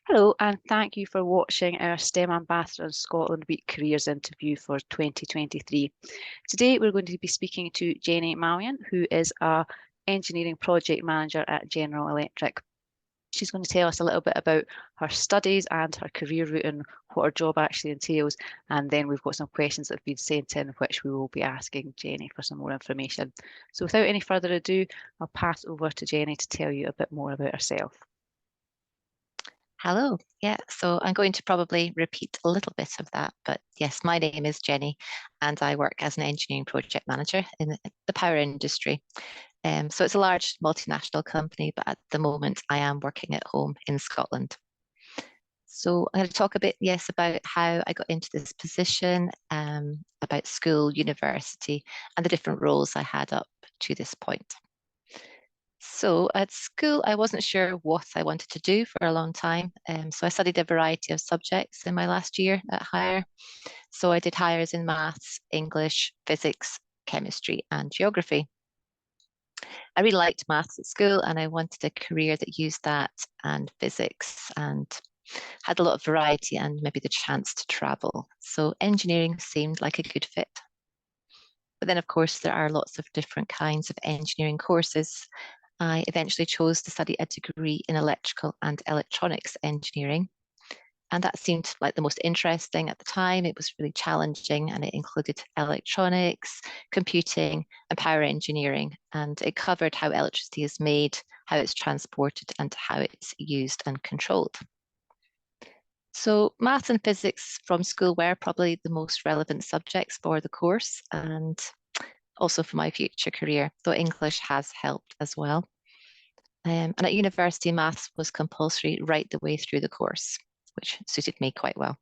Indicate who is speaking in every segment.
Speaker 1: Hello, and thank you for watching our STEM Ambassador in Scotland Week Careers interview for 2023. Today, we're going to be speaking to Jenny Malyon, who is a engineering project manager at General Electric. She's going to tell us a little bit about her studies and her career route and what her job actually entails. And then we've got some questions that have been sent in, which we will be asking Jenny for some more information. So without any further ado, I'll pass over to Jenny to tell you a bit more about herself.
Speaker 2: Hello. Yeah, so I'm going to probably repeat a little bit of that, but yes, my name is Jenny and I work as an engineering project manager in the power industry. So it's a large multinational company, but at the moment I am working at home in Scotland. So I'm going to talk a bit, yes, about how I got into this position, about school, university, and the different roles I had up to this point. So at school, I wasn't sure what I wanted to do for a long time. So I studied a variety of subjects in my last year at higher. So I did hires in maths, English, physics, chemistry, and geography. I really liked maths at school and I wanted a career that used that and physics and had a lot of variety and maybe the chance to travel. So engineering seemed like a good fit. But then, of course, there are lots of different kinds of engineering courses. I eventually chose to study a degree in electrical and electronics engineering. And that seemed like the most interesting at the time. It was really challenging and it included electronics, computing, and power engineering. And it covered how electricity is made, how it's transported, and how it's used and controlled. So maths and physics from school were probably the most relevant subjects for the course and also for my future career, though English has helped as well. And at university, maths was compulsory right the way through the course, which suited me quite well.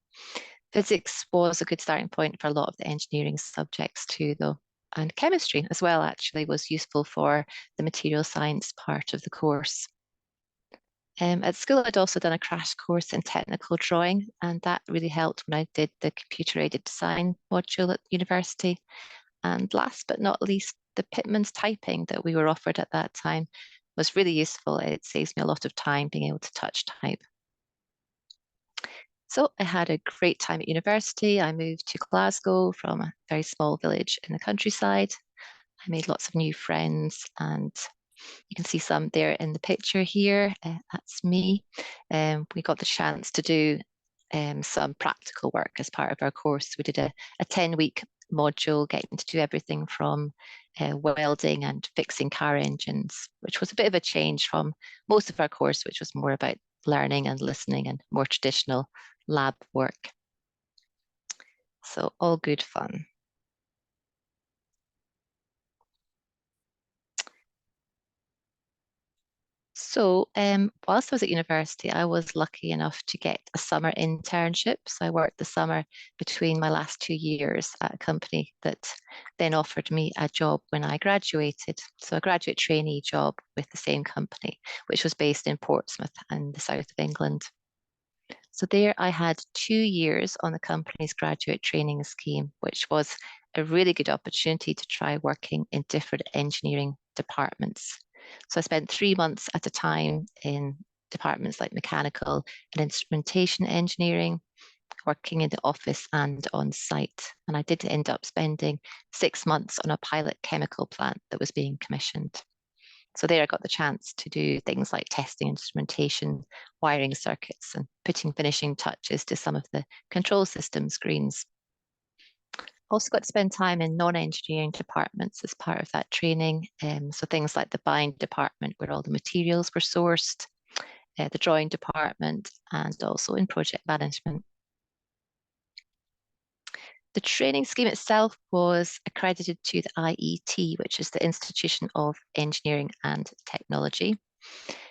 Speaker 2: Physics was a good starting point for a lot of the engineering subjects too, though. And chemistry as well actually was useful for the material science part of the course. At school, I'd also done a crash course in technical drawing, and that really helped when I did the computer-aided design module at university. And last but not least, the Pitman's typing that we were offered at that time was really useful. It saves me a lot of time being able to touch type. So I had a great time at university. I moved to Glasgow from a very small village in the countryside. I made lots of new friends and you can see some there in the picture here. That's me. We got the chance to do some practical work as part of our course. We did a 10-week module, getting to do everything from welding and fixing car engines, which was a bit of a change from most of our course, which was more about learning and listening and more traditional lab work. So all good fun. So, whilst I was at university, I was lucky enough to get a summer internship. So, I worked the summer between my last 2 years at a company that then offered me a job when I graduated. So, a graduate trainee job with the same company, which was based in Portsmouth in the south of England. So, there I had 2 years on the company's graduate training scheme, which was a really good opportunity to try working in different engineering departments. So I spent 3 months at a time in departments like mechanical and instrumentation engineering, working in the office and on site. And I did end up spending 6 months on a pilot chemical plant that was being commissioned. So there I got the chance to do things like testing instrumentation, wiring circuits, and putting finishing touches to some of the control system screens. Also got to spend time in non-engineering departments as part of that training. So things like the buying department where all the materials were sourced, the drawing department, and also in project management. The training scheme itself was accredited to the IET, which is the Institution of Engineering and Technology.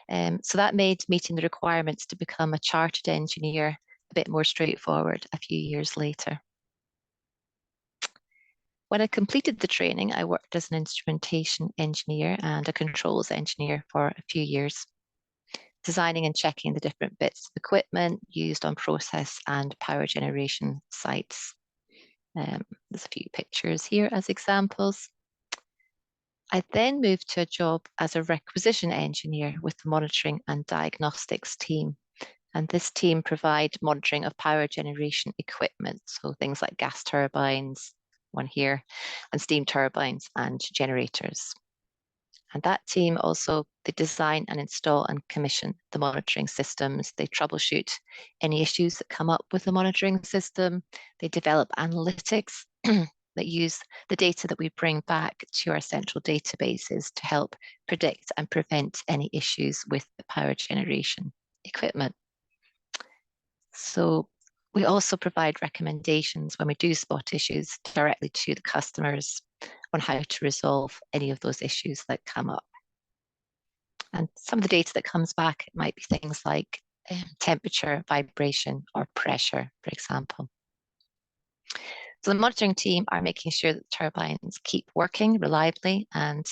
Speaker 2: So that made meeting the requirements to become a chartered engineer a bit more straightforward a few years later. When I completed the training, I worked as an instrumentation engineer and a controls engineer for a few years, designing and checking the different bits of equipment used on process and power generation sites. There's a few pictures here as examples. I then moved to a job as a requisition engineer with the monitoring and diagnostics team. And this team provide monitoring of power generation equipment, so things like gas turbines, one here, and steam turbines and generators. And that team also, they design and install and commission the monitoring systems. They troubleshoot any issues that come up with the monitoring system. They develop analytics that use the data that we bring back to our central databases to help predict and prevent any issues with the power generation equipment. So we also provide recommendations when we do spot issues directly to the customers on how to resolve any of those issues that come up. And some of the data that comes back might be things like temperature, vibration, or pressure, for example. So the monitoring team are making sure that the turbines keep working reliably, and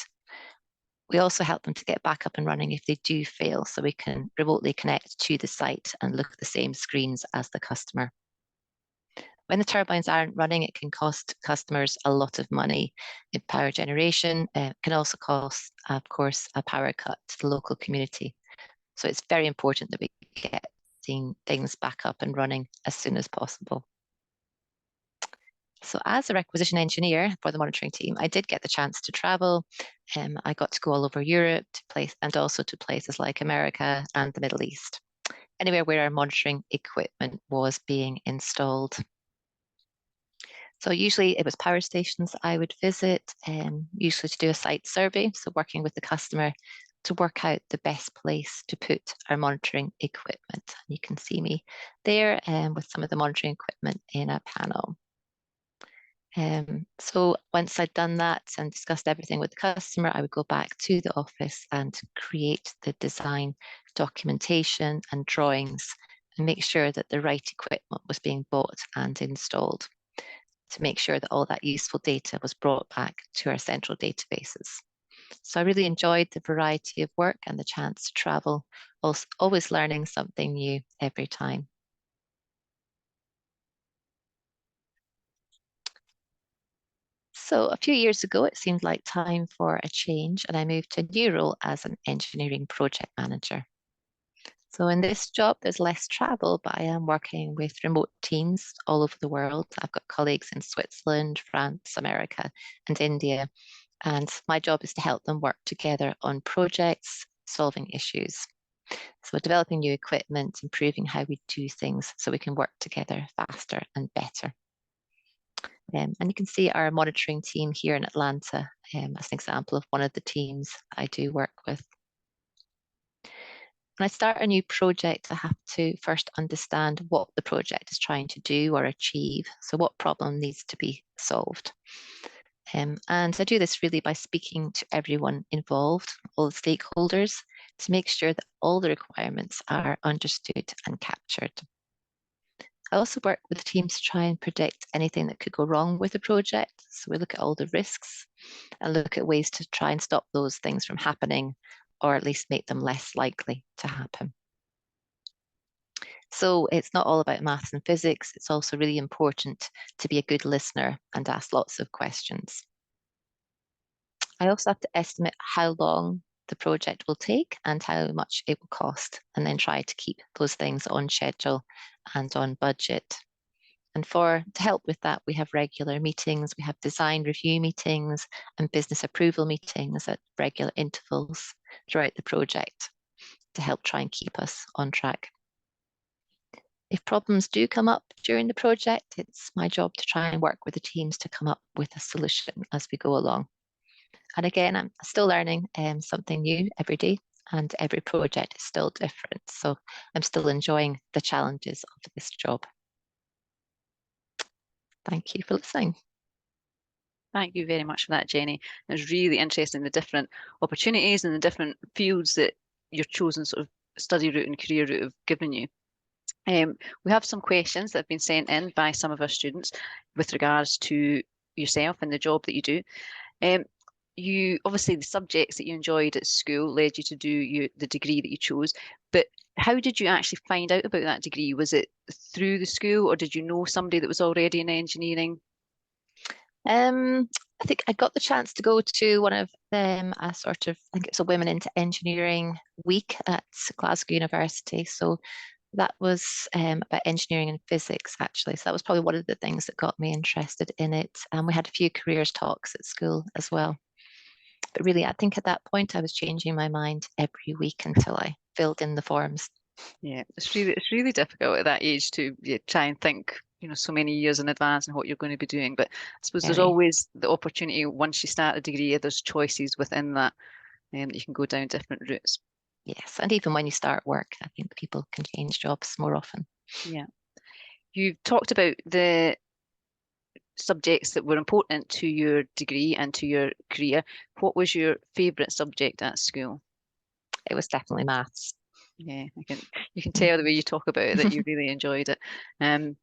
Speaker 2: we also help them to get back up and running if they do fail, so we can remotely connect to the site and look at the same screens as the customer. When the turbines aren't running, it can cost customers a lot of money in power generation. It can also cost, of course, a power cut to the local community. So it's very important that we get things back up and running as soon as possible. So as a requisition engineer for the monitoring team, I did get the chance to travel. I got to go all over Europe and also to places like America and the Middle East, anywhere where our monitoring equipment was being installed. So usually it was power stations I would visit, usually to do a site survey, so working with the customer to work out the best place to put our monitoring equipment. You can see me there with some of the monitoring equipment in a panel. So once I'd done that and discussed everything with the customer, I would go back to the office and create the design documentation and drawings and make sure that the right equipment was being bought and installed to make sure that all that useful data was brought back to our central databases. So I really enjoyed the variety of work and the chance to travel, always learning something new every time. So a few years ago, it seemed like time for a change, and I moved to a new role as an engineering project manager. So in this job, there's less travel, but I am working with remote teams all over the world. I've got colleagues in Switzerland, France, America, and India. And my job is to help them work together on projects, solving issues. So developing new equipment, improving how we do things so we can work together faster and better. And you can see our monitoring team here in Atlanta as an example of one of the teams I do work with. When I start a new project, I have to first understand what the project is trying to do or achieve. So what problem needs to be solved. And I do this really by speaking to everyone involved, all the stakeholders, to make sure that all the requirements are understood and captured. I also work with teams to try and predict anything that could go wrong with the project. So we look at all the risks and look at ways to try and stop those things from happening, or at least make them less likely to happen. So it's not all about maths and physics. It's also really important to be a good listener and ask lots of questions. I also have to estimate how long the project will take and how much it will cost, and then try to keep those things on schedule and on budget. And to help with that, we have regular meetings, we have design review meetings and business approval meetings at regular intervals throughout the project to help try and keep us on track. If problems do come up during the project, it's my job to try and work with the teams to come up with a solution as we go along. And again, I'm still learning something new every day, and every project is still different. So I'm still enjoying the challenges of this job. Thank you for listening.
Speaker 1: Thank you very much for that, Jenny. It's really interesting, the different opportunities and the different fields that your chosen sort of study route and career route have given you. We have some questions that have been sent in by some of our students with regards to yourself and the job that you do. You obviously, the subjects that you enjoyed at school led you to do the degree that you chose, but how did you actually find out about that degree? Was it through the school, or did you know somebody that was already in engineering?
Speaker 2: I think I got the chance to go to one of them, I think it's a Women into Engineering week at Glasgow University. So that was about engineering and physics, actually. So that was probably one of the things that got me interested in it. And we had a few careers talks at school as well. But really, I think at that point, I was changing my mind every week until I filled in the forms.
Speaker 1: Yeah, it's really difficult at that age to try and think, so many years in advance and what you're going to be doing. But I suppose there's
Speaker 2: Very,
Speaker 1: always the opportunity once you start a degree, there's choices within that, you can go down different routes.
Speaker 2: yes. And even when you start work, I think people can change jobs more often.
Speaker 1: Yeah. You've talked about the subjects that were important to your degree and to your career. What was your favourite subject at school?
Speaker 2: It was definitely maths.
Speaker 1: Yeah, you can tell the way you talk about it that you really enjoyed it. Um,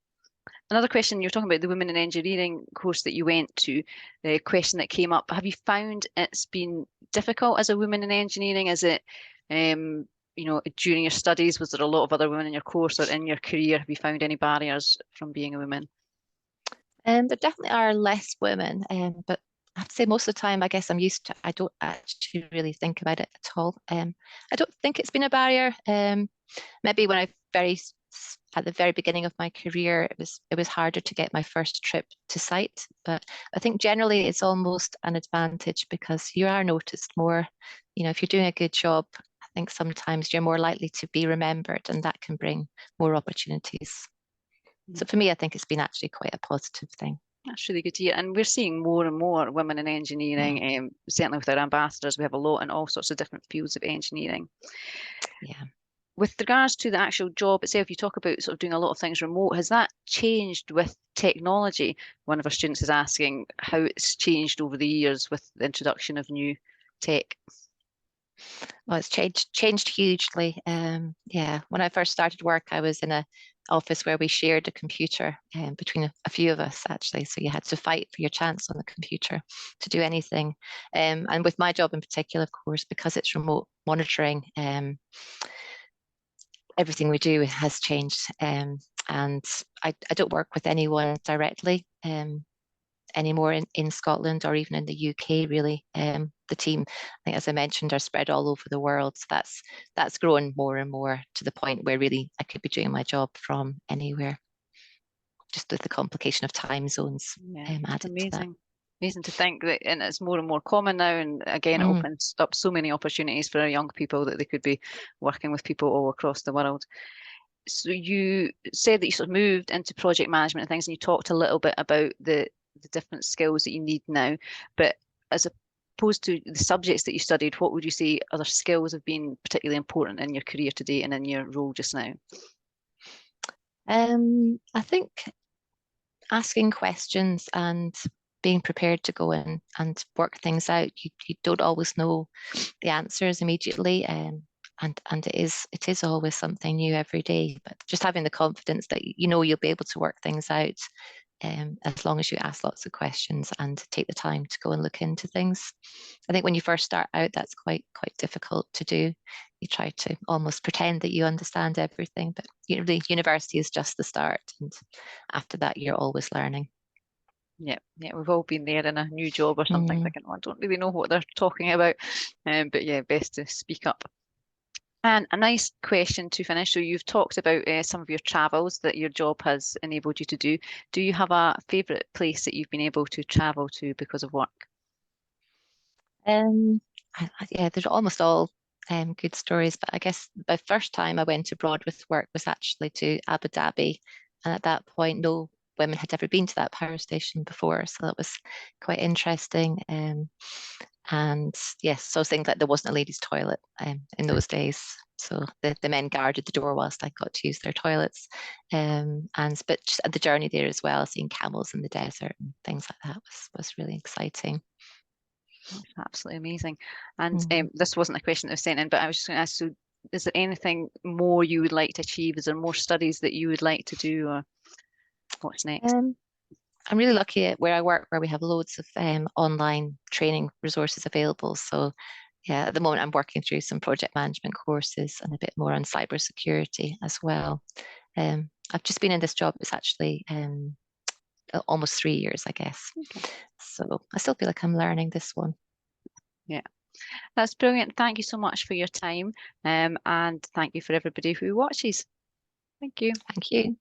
Speaker 1: Another question, you're talking about the women in engineering course that you went to. The question that came up, have you found it's been difficult as a woman in engineering? Is it, during your studies, was there a lot of other women in your course or in your career? Have you found any barriers from being a woman?
Speaker 2: There definitely are less women, but I have to say most of the time, I guess I'm used to. I don't actually really think about it at all. I don't think it's been a barrier. Maybe when I very at the very beginning of my career, it was harder to get my first trip to site. But I think generally it's almost an advantage because you are noticed more. If you're doing a good job, I think sometimes you're more likely to be remembered, and that can bring more opportunities. So for me, I think it's been actually quite a positive thing.
Speaker 1: That's really good to hear. And we're seeing more and more women in
Speaker 2: Mm,
Speaker 1: engineering, certainly with our ambassadors, we have a lot in all sorts of different fields of engineering.
Speaker 2: yeah.
Speaker 1: With regards to the actual job itself, you talk about sort of doing a lot of things remote. Has that changed with technology? One of our students is asking how it's changed over the years with the introduction of new tech.
Speaker 2: Well, it's changed hugely. Yeah, when I first started work, I was in a office where we shared a computer between a few of us actually. So you had to fight for your chance on the computer to do anything. And with my job in particular, of course, because it's remote monitoring, everything we do has changed. And I don't work with anyone directly. Anymore in Scotland or even in the UK, really. The team, I think, as I mentioned, are spread all over the world. So that's grown more and more to the point where really I could be doing my job from anywhere, just with the complication of time zones
Speaker 1: Yeah, it's
Speaker 2: added to that.
Speaker 1: amazing. Amazing to think that, and it's more and more common now. And again, it
Speaker 2: Mm.
Speaker 1: opens up so many opportunities for our young people that they could be working with people all across the world. So you said that you sort of moved into project management and things, and you talked a little bit about the different skills that you need now. But as opposed to the subjects that you studied, what would you say other skills have been particularly important in your career today and in your role just now?
Speaker 2: I think asking questions and being prepared to go in and work things out. You don't always know the answers immediately. And it is always something new every day. But just having the confidence that you'll be able to work things out as long as you ask lots of questions and take the time to go and look into things. I think when you first start out, that's quite difficult to do. You try to almost pretend that you understand everything, but the university is just the start, and after that, you're always learning.
Speaker 1: Yeah, yeah, we've all been there in a new job or something,
Speaker 2: Mm.
Speaker 1: thinking, oh, I don't really know what they're talking about. But yeah, best to speak up. And a nice question to finish. So you've talked about some of your travels that your job has enabled you to do. Do you have a favourite place that you've been able to travel to because of work?
Speaker 2: Um, yeah, there's almost all good stories, but I guess the first time I went abroad with work was actually to Abu Dhabi, and at that point, no women had ever been to that power station before, so that was quite interesting. And yes, so things like there wasn't a ladies' toilet in those days, so the men guarded the door whilst I got to use their toilets. And but just the journey there as well, seeing camels in the desert and things like that was really exciting.
Speaker 1: That's absolutely amazing. And
Speaker 2: Mm.
Speaker 1: this wasn't a question that was sent in, but I was just going to ask, so is there anything more you would like to achieve? Is there more studies that you would like to do, or what's next?
Speaker 2: Um, I'm really lucky at where I work, where we have loads of online training resources available. So, yeah, at the moment, I'm working through some project management courses and a bit more on cybersecurity as well. I've just been in this job, it's actually almost 3 years, I guess.
Speaker 1: Okay.
Speaker 2: So, I still feel like I'm learning this one.
Speaker 1: Yeah, that's brilliant. Thank you so much for your time, and thank you for everybody who watches. Thank you.
Speaker 2: Thank you.